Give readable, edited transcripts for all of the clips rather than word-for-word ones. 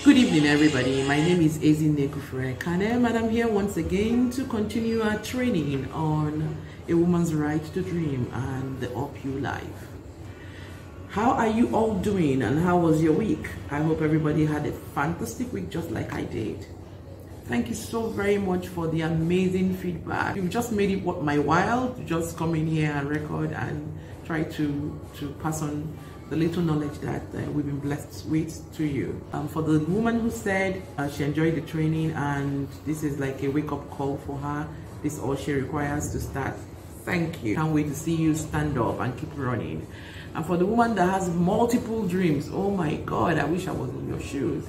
Good evening, everybody. My name is Ezinne and I'm here once again to continue our training on a woman's right to dream and the up you life. How are you all doing and how was your week? I hope everybody had a fantastic week just like I did. Thank you so very much for the amazing feedback. You've just made it worth my while to just come in here and record and try to pass on the little knowledge that we've been blessed with to you. For the woman who said she enjoyed the training and this is like a wake-up call for her, this is all she requires to start. Thank you. Can't wait to see you stand up and keep running. And for the woman that has multiple dreams, oh my God, I wish I was in your shoes.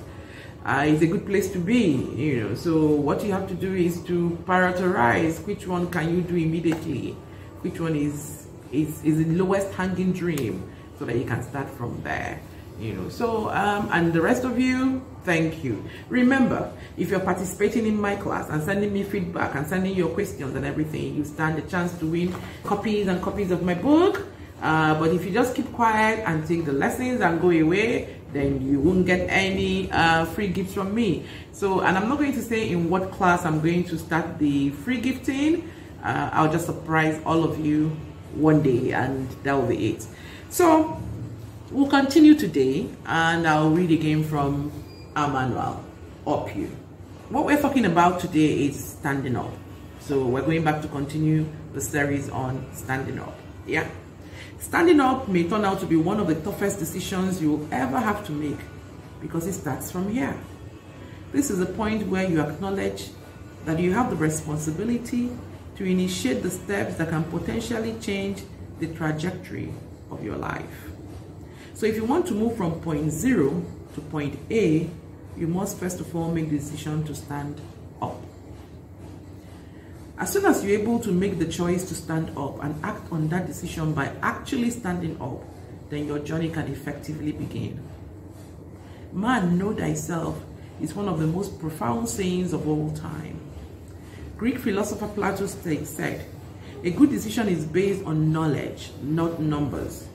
It's a good place to be, you know. So what you have to do is to prioritize which one can you do immediately, which one is the lowest hanging dream, so that you can start from there, you know. So and the rest of you, thank you. Remember, if you're participating in my class and sending me feedback and sending your questions and everything, you stand a chance to win copies and copies of my book. But if you just keep quiet and take the lessons and go away, then you won't get any free gifts from me. So, and I'm not going to say in what class I'm going to start the free gifting. I'll just surprise all of you one day and that will be it. So we'll continue today and I'll read again from our manual, Up You. What we're talking about today is standing up. So we're going back to continue the series on standing up. Yeah. Standing up may turn out to be one of the toughest decisions you'll ever have to make because it starts from here. This is a point where you acknowledge that you have the responsibility to initiate the steps that can potentially change the trajectory of your life. So if you want to move from point 0 to point A, you must first of all make the decision to stand up. As soon as you're able to make the choice to stand up and act on that decision by actually standing up, then your journey can effectively begin. Man, know thyself is one of the most profound sayings of all time. Greek philosopher Plato said, a good decision is based on knowledge, not numbers.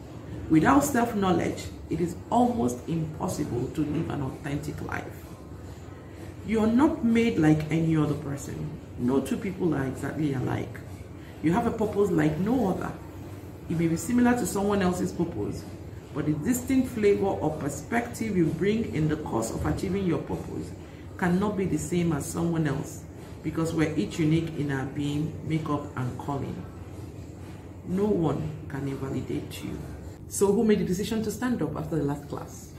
Without self-knowledge, it is almost impossible to live an authentic life. You are not made like any other person. No two people are exactly alike. You have a purpose like no other. It may be similar to someone else's purpose, but the distinct flavor or perspective you bring in the course of achieving your purpose cannot be the same as someone else, because we're each unique in our being, makeup, and calling. No one can invalidate you. So who made the decision to stand up after the last class?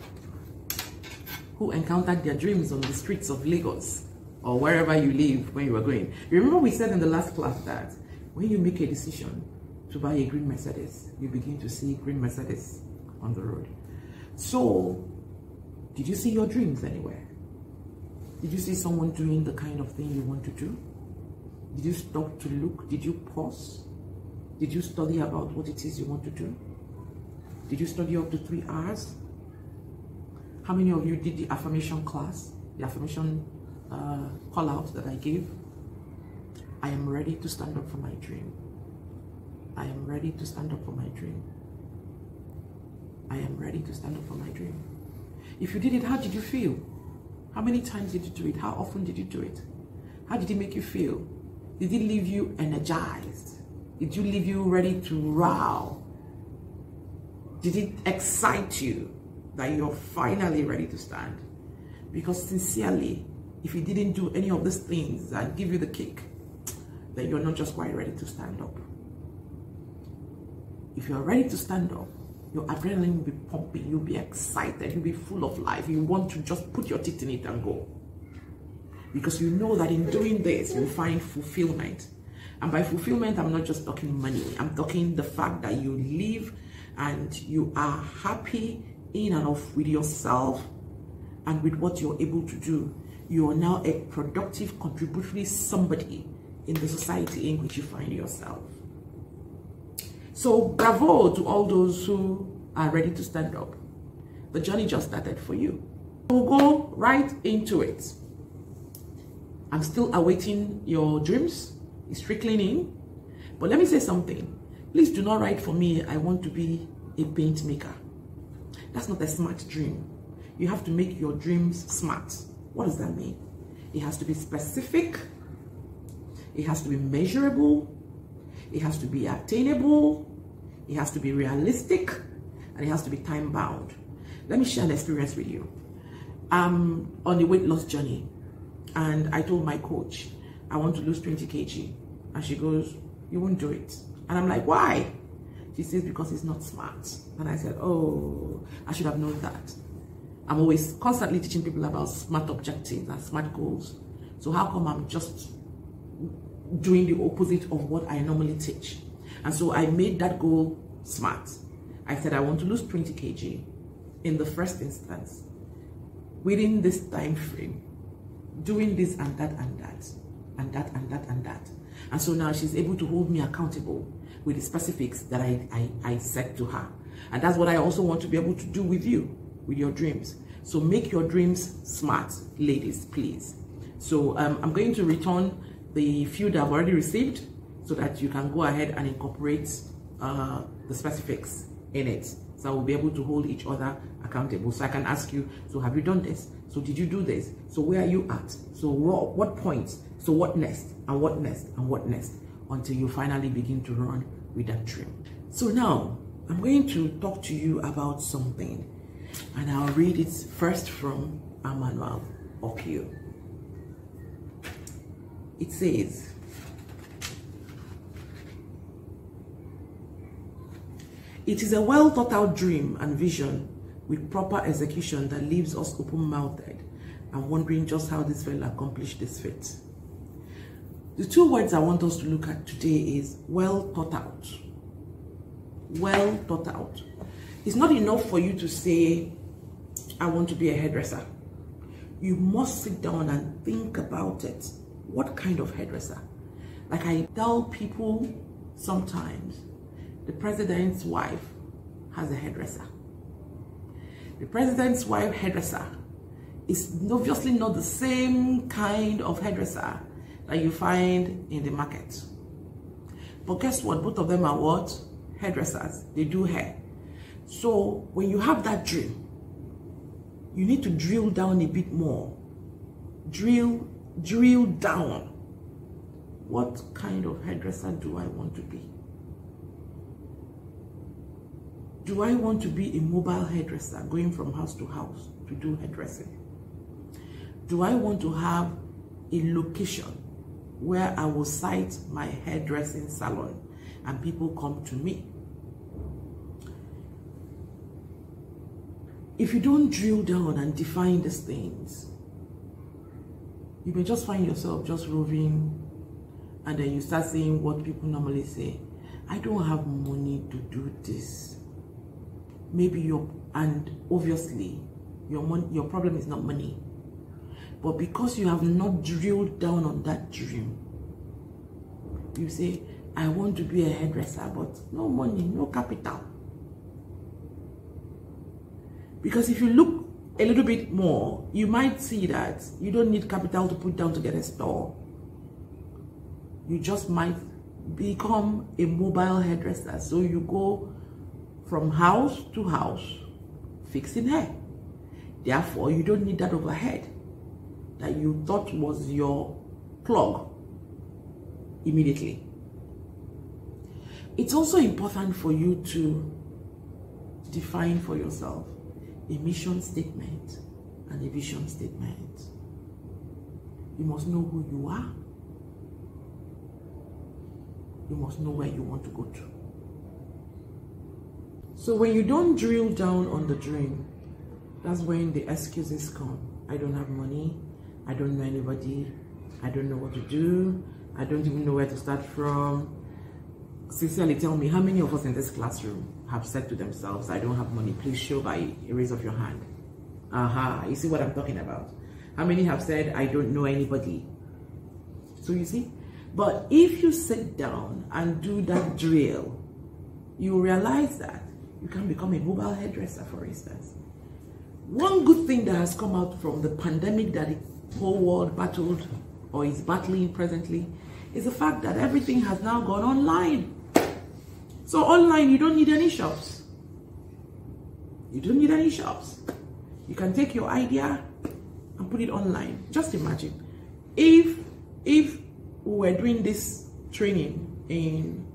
Who encountered their dreams on the streets of Lagos or wherever you live when you were going? Remember we said in the last class that when you make a decision to buy a green Mercedes, you begin to see green Mercedes on the road. So, did you see your dreams anywhere? Did you see someone doing the kind of thing you want to do? Did you stop to look? Did you pause? Did you study about what it is you want to do? Did you study up to 3 hours? How many of you did the affirmation class, the affirmation call out that I gave? I am ready to stand up for my dream. I am ready to stand up for my dream. I am ready to stand up for my dream. If you did it, how did you feel? How many times did you do it? How often did you do it? How did it make you feel? Did it leave you energized? Did you leave you ready to row? Did it excite you that you're finally ready to stand? Because sincerely, if you didn't do any of these things and give you the kick, then you're not just quite ready to stand up. If you're ready to stand up, your adrenaline will be pumping, you'll be excited, you'll be full of life. You want to just put your teeth in it and go. Because you know that in doing this, you'll find fulfillment. And by fulfillment, I'm not just talking money. I'm talking the fact that you live and you are happy in and of with yourself and with what you're able to do. You are now a productive, contributory somebody in the society in which you find yourself. So bravo to all those who are ready to stand up. The journey just started for you. We'll go right into it. I'm still awaiting your dreams. It's trickling in. But let me say something. Please do not write for me, I want to be a paint maker. That's not a smart dream. you have to make your dreams smart. What does that mean? It has to be specific, it has to be measurable, it has to be attainable, it has to be realistic, and it has to be time bound. Let me share an experience with you. I'm on a weight loss journey, and I told my coach, I want to lose 20 kg. And she goes, you won't do it. And I'm like, why? She says, because it's not smart. And I said, oh, I should have known that. I'm always constantly teaching people about smart objectives and smart goals. So how come I'm just doing the opposite of what I normally teach? And so I made that goal smart. I said, I want to lose 20 kg in the first instance, within this time frame, doing this and that and that, and that and that and that. And so now she's able to hold me accountable with the specifics that I set to her. And that's what I also want to be able to do with you, with your dreams. So make your dreams smart, ladies, please. So I'm going to return the few that I've already received so that you can go ahead and incorporate the specifics in it. So we'll be able to hold each other accountable. So I can ask you, so have you done this? So did you do this? So where are you at? So what points? So what next? And what next? And what next? Until you finally begin to run with that dream. So now I'm going to talk to you about something, and I'll read it first from our manual up here. It says, it is a well thought out dream and vision with proper execution that leaves us open-mouthed and wondering just how this fellow accomplished this feat. The two words I want us to look at today is well thought out. Well thought out. It's not enough for you to say, I want to be a hairdresser. You must sit down and think about it. What kind of hairdresser? Like I tell people sometimes, the president's wife has a hairdresser. The president's wife hairdresser is obviously not the same kind of hairdresser that you find in the market. But guess what? Both of them are what? Hairdressers. They do hair. So when you have that dream, you need to drill down a bit more. Drill down. What kind of hairdresser do I want to be? Do I want to be a mobile hairdresser going from house to house to do hairdressing? Do I want to have a location where I will site my hairdressing salon and people come to me? If you don't drill down and define these things, you may just find yourself just roving, and then you start saying what people normally say, I don't have money to do this. Maybe and obviously your problem is not money, but because you have not drilled down on that dream, you say, I want to be a hairdresser, but no money, no capital. Because if you look a little bit more, you might see that you don't need capital to put down to get a store. You just might become a mobile hairdresser. So you go from house to house fixing hair. Therefore, you don't need that overhead that you thought was your plug immediately. It's also important for you to define for yourself a mission statement and a vision statement. You must know who you are. You must know where you want to go to. So when you don't drill down on the dream, that's when the excuses come. I don't have money. I don't know anybody. I don't know what to do. I don't even know where to start from. Sincerely, tell me, how many of us in this classroom have said to themselves, I don't have money, please show by a raise of your hand? Aha, you see what I'm talking about? How many have said, I don't know anybody? So you see, but if you sit down and do that drill, you realize that you can become a mobile hairdresser, for instance. One good thing that has come out from the pandemic that the whole world battled or is battling presently is the fact that everything has now gone online. So online, you don't need any shops. You don't need any shops. You can take your idea and put it online. Just imagine if we were doing this training in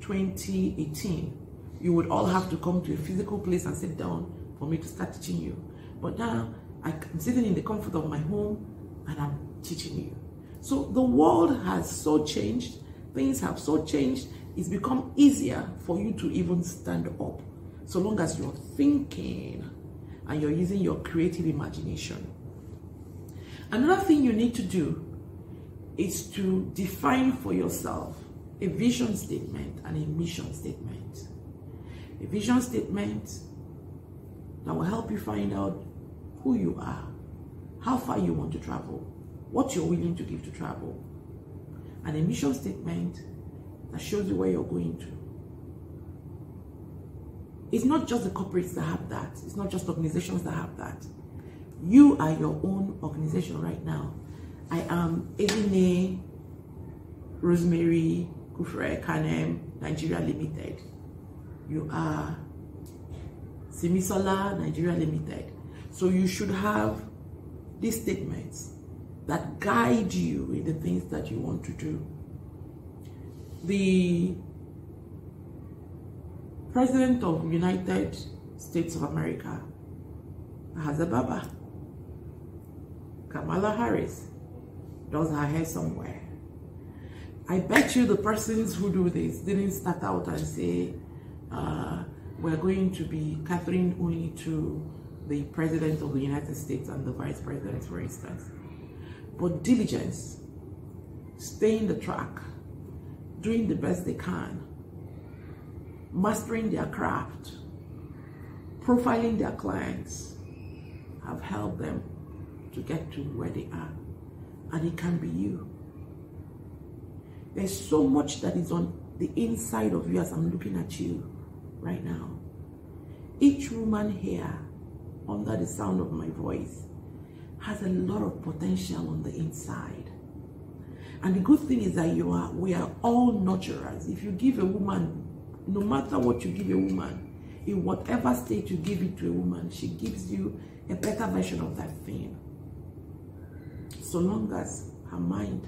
2018, you would all have to come to a physical place and sit down for me to start teaching you. But now I'm sitting in the comfort of my home and I'm teaching you. So the world has so changed, things have so changed, it's become easier for you to even stand up, so long as you're thinking and you're using your creative imagination. Another thing you need to do is to define for yourself a vision statement and a mission statement. A vision statement that will help you find out who you are, how far you want to travel, what you're willing to give to travel, and a mission statement that shows you where you're going to. It's not just the corporates that have that. It's not just organizations that have that. You are your own organization right now. I am Ezinne Rosemary Kufre Kanem Nigeria Limited. You are Simisola Nigeria Limited. So you should have these statements that guide you in the things that you want to do. The President of the United States of America has a baba. Kamala Harris does her hair somewhere. I bet you the persons who do this didn't start out and say, we're going to be catering only to the President of the United States and the Vice President, for instance. But diligence, staying the track, doing the best they can, mastering their craft, profiling their clients, have helped them to get to where they are. And it can be you. There's so much that is on the inside of you as I'm looking at you right now. Each woman here, under the sound of my voice, has a lot of potential on the inside. And the good thing is that we are all nurturers. If you give a woman, no matter what you give a woman, in whatever state you give it to a woman, she gives you a better version of that thing. So long as her mind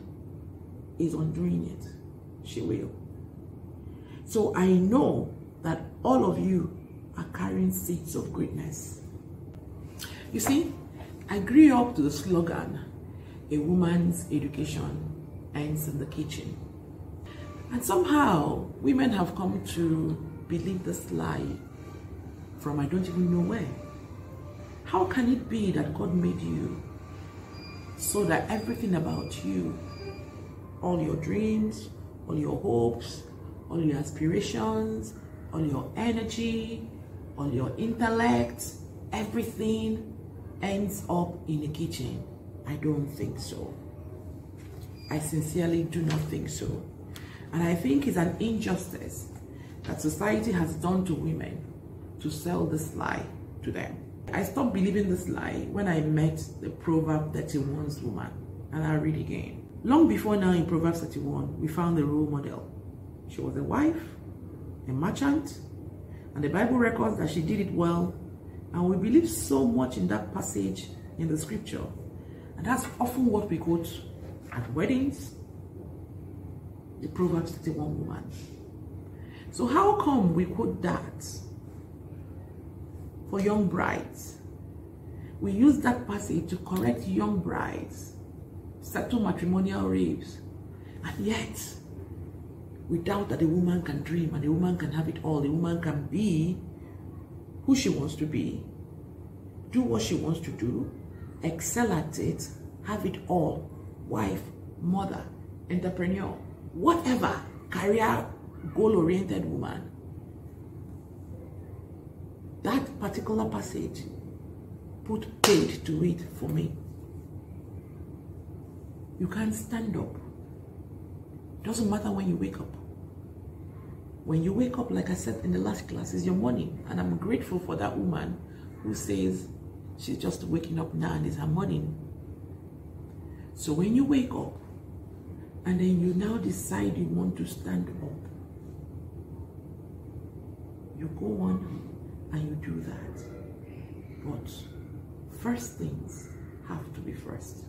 is on doing it, she will. So I know that all of you are carrying seeds of greatness. You see, I grew up to the slogan, a woman's education ends in the kitchen. And somehow, women have come to believe this lie from I don't even know where. How can it be that God made you so that everything about you, all your dreams, all your hopes, all your aspirations, all your energy, all your intellect, everything ends up in the kitchen? I don't think so. I sincerely do not think so. And I think it's an injustice that society has done to women to sell this lie to them. I stopped believing this lie when I met the Proverb 31's woman. And I'll read again. Long before now in Proverbs 31, we found a role model. She was a wife, a merchant, and the Bible records that she did it well. And we believe so much in that passage in the scripture. And that's often what we quote at weddings, the Proverbs 31 woman. So how come we quote that for young brides? We use that passage to correct young brides, settle matrimonial rapes, and yet we doubt that a woman can dream and a woman can have it all. A woman can be who she wants to be, do what she wants to do, excel at it, have it all. Wife, mother, entrepreneur, whatever, career, goal-oriented woman. That particular passage put paid to it for me. You can't stand up. Doesn't matter when you wake up. When you wake up, like I said in the last class, is your morning. And I'm grateful for that woman who says she's just waking up now and it's her morning. So when you wake up, and then you now decide you want to stand up, you go on and you do that. But First things have to be first.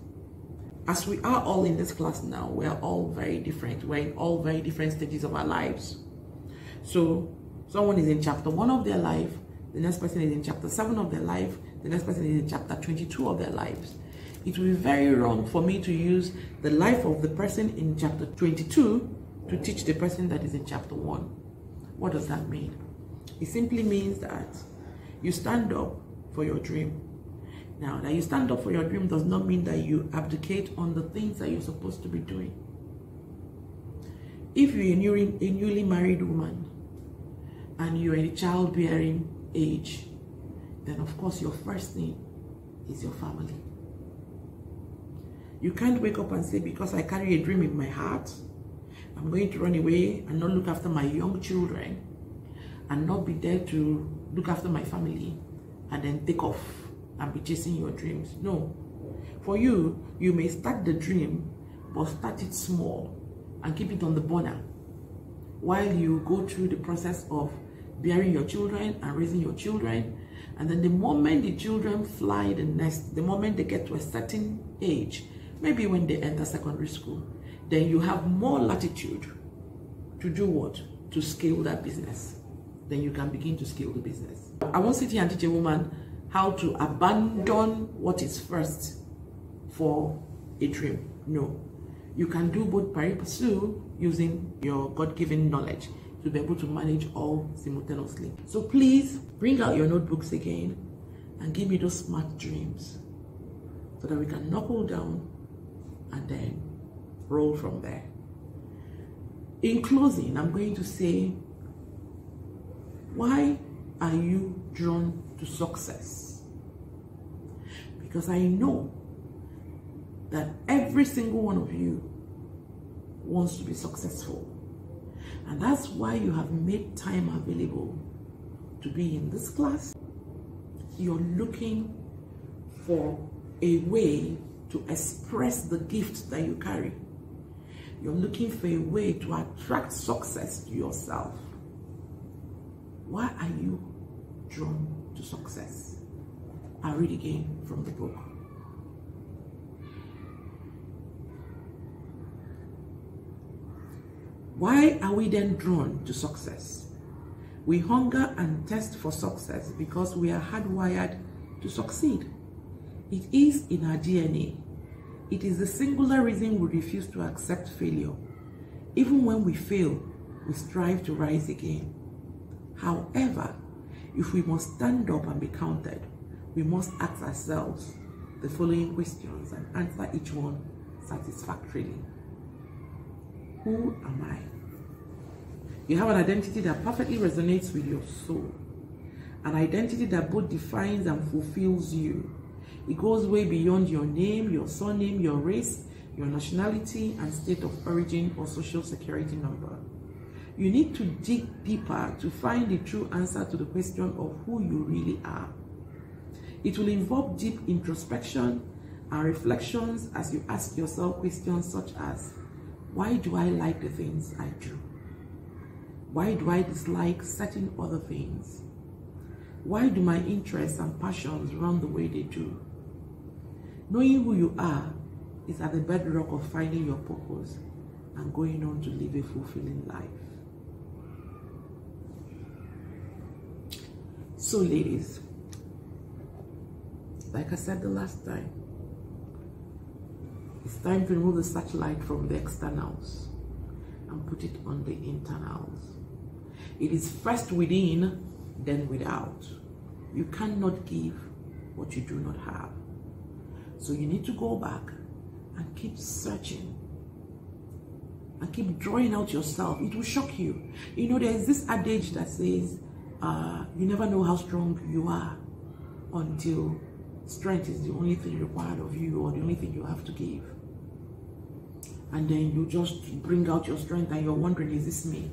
As we are all in this class now, we are all very different. We're in all very different stages of our lives. So someone is in chapter 1 of their life, the next person is in chapter 7 of their life, the next person is in chapter 22 of their lives. It will be very wrong for me to use the life of the person in chapter 22 to teach the person that is in chapter 1. What does that mean? It simply means that you stand up for your dream. Now, that you stand up for your dream does not mean that you abdicate on the things that you're supposed to be doing. If you're a newly married woman and you're in a childbearing age, then of course your first thing is your family. You can't wake up and say, because I carry a dream in my heart, I'm going to run away and not look after my young children and not be there to look after my family and then take off and be chasing your dreams. No. For you, you may start the dream, but start it small and keep it on the burner while you go through the process of bearing your children and raising your children. And then the moment the children fly the nest, the moment they get to a certain age, maybe when they enter secondary school, then you have more latitude to do what? To scale that business. Then you can begin to scale the business. I won't sit here and teach a woman how to abandon what is first for a dream. No. You can do both pari passu using your God-given knowledge to be able to manage all simultaneously. So please bring out your notebooks again and give me those smart dreams so that we can knuckle down and then roll from there. In closing, I'm going to say, why are you drawn to success? Because I know that every single one of you wants to be successful. And that's why you have made time available to be in this class. You're looking for a way to express the gift that you carry. You're looking for a way to attract success to yourself. Why are you drawn to success? I'll read again from the book. Why are we then drawn to success? We hunger and thirst for success because we are hardwired to succeed. It is in our DNA. It is the singular reason we refuse to accept failure. Even when we fail, we strive to rise again. However, if we must stand up and be counted, we must ask ourselves the following questions and answer each one satisfactorily. Who am I? You have an identity that perfectly resonates with your soul. An identity that both defines and fulfills you. It goes way beyond your name, your surname, your race, your nationality, and state of origin or social security number. You need to dig deeper to find the true answer to the question of who you really are. It will involve deep introspection and reflections as you ask yourself questions such as, why do I like the things I do? Why do I dislike certain other things? Why do my interests and passions run the way they do? Knowing who you are is at the bedrock of finding your purpose and going on to live a fulfilling life. So ladies, like I said the last time, it's time to remove the searchlight from the externals and put it on the internals. It is first within, then without. You cannot give what you do not have. So you need to go back and keep searching and keep drawing out yourself. It will shock you. You know, there's this adage that says, you never know how strong you are until strength is the only thing required of you or the only thing you have to give. And then you just bring out your strength and you're wondering, is this me?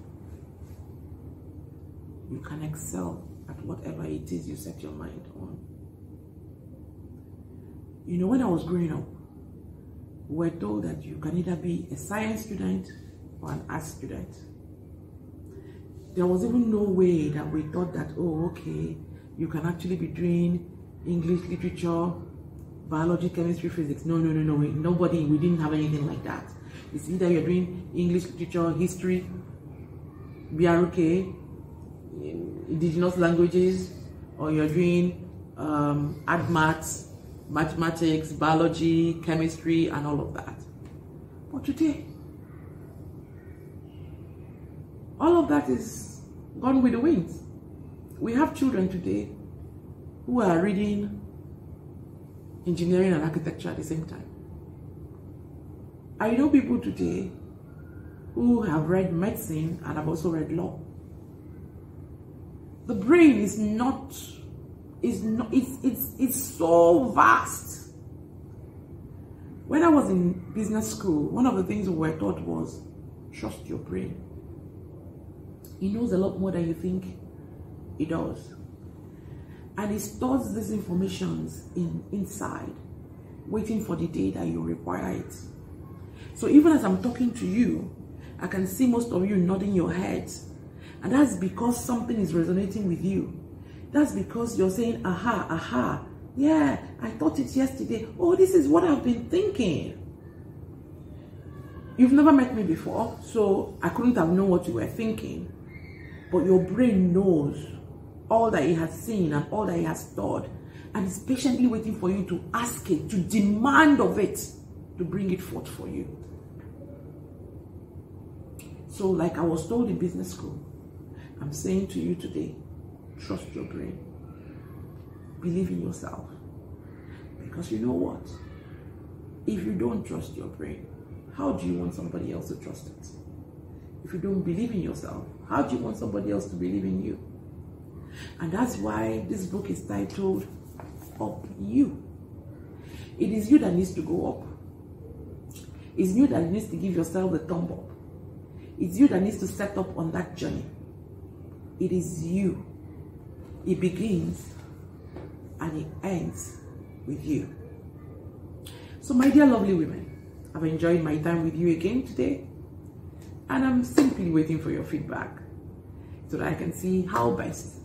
You can excel at whatever it is you set your mind on. You know, when I was growing up, we were told that you can either be a science student or an art student. There was even no way that we thought that, oh, okay, you can actually be doing English literature, biology, chemistry, physics. No. Nobody, we didn't have anything like that. It's either you're doing English literature, history, BRK, indigenous languages, or you're doing art maths, mathematics, biology, chemistry, and all of that. But today, all of that is gone with the wind. We have children today who are reading engineering and architecture at the same time. I know people today who have read medicine and have also read law. The brain is it's so vast. When I was in business school, one of the things we were taught was trust your brain. It knows a lot more than you think it does. And it stores these informations inside, waiting for the day that you require it. So even as I'm talking to you, I can see most of you nodding your heads. And that's because something is resonating with you. That's because you're saying, aha, aha. Yeah, I thought it yesterday. Oh, this is what I've been thinking. You've never met me before, so I couldn't have known what you were thinking. But your brain knows all that it has seen and all that it has stored, and is patiently waiting for you to ask it, to demand of it, to bring it forth for you. So like I was told in business school, I'm saying to you today, trust your brain. Believe in yourself. Because you know what? If you don't trust your brain, how do you want somebody else to trust it? If you don't believe in yourself, how do you want somebody else to believe in you? And that's why this book is titled Up You. It is you that needs to go up. It's you that needs to give yourself the thumb up. It's you that needs to set up on that journey. It is you. It begins and it ends with you. So my dear lovely women, I've enjoyed my time with you again today, and I'm simply waiting for your feedback so that I can see how best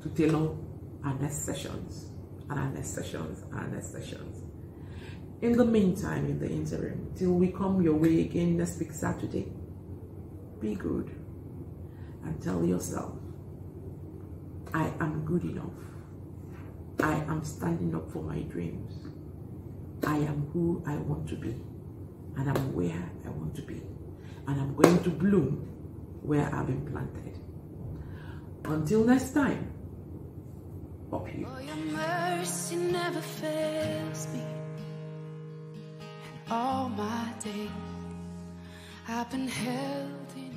to tailor our next sessions and our next sessions and our next sessions. In the meantime, in the interim, till we come your way again next week Saturday, be good and tell yourself, I am good enough. I am standing up for my dreams. I am who I want to be, and I'm where I want to be, and I'm going to bloom where I've been planted. Until next time, up you. Oh, your mercy never fails me. And all my days I've been held in